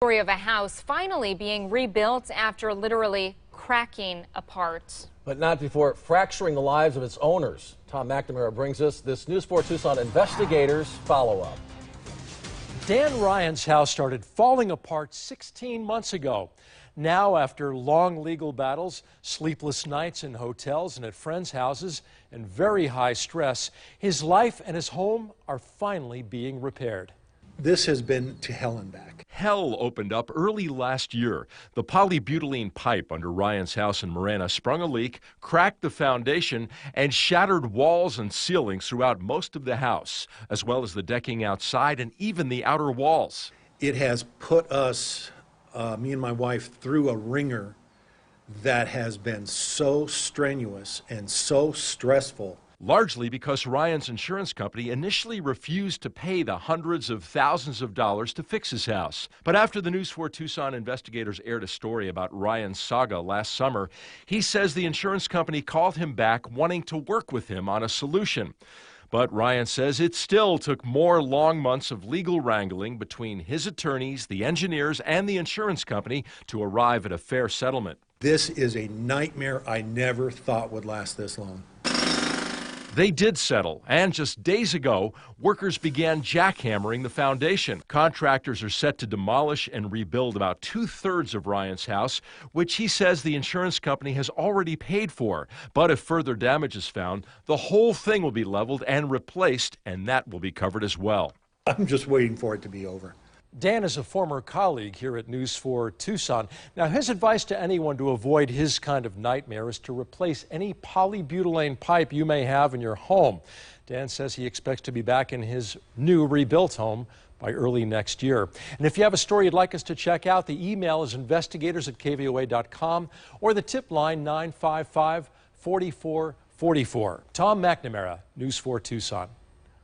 Story of a house finally being rebuilt after literally cracking apart. But not before fracturing the lives of its owners. Tom McNamara brings us this News 4 Tucson investigators follow-up. Dan Ryan's house started falling apart 16 months ago. Now, after long legal battles, sleepless nights in hotels and at friends' houses, and very high stress, his life and his home are finally being repaired. This has been to hell and back. Hell opened up early last year. The polybutylene pipe under Ryan's house in Marana sprung a leak, cracked the foundation, and shattered walls and ceilings throughout most of the house, as well as the decking outside and even the outer walls. It has put us, me and my wife, through a ringer that has been so strenuous and so stressful. Largely because Ryan's insurance company initially refused to pay the hundreds of thousands of dollars to fix his house. But after the News 4 Tucson investigators aired a story about Ryan's saga last summer, he says the insurance company called him back wanting to work with him on a solution. But Ryan says it still took more long months of legal wrangling between his attorneys, the engineers, and the insurance company to arrive at a fair settlement. This is a nightmare I never thought would last this long. They did settle, and just days ago, workers began jackhammering the foundation. Contractors are set to demolish and rebuild about 2/3 of Ryan's house, which he says the insurance company has already paid for. But if further damage is found, the whole thing will be leveled and replaced, and that will be covered as well. I'm just waiting for it to be over. Dan is a former colleague here at News 4 Tucson. Now, his advice to anyone to avoid his kind of nightmare is to replace any polybutylene pipe you may have in your home. Dan says he expects to be back in his new rebuilt home by early next year. And if you have a story you'd like us to check out, the email is investigators@kvoa.com or the tip line 955-4444. Tom McNamara, News 4 Tucson.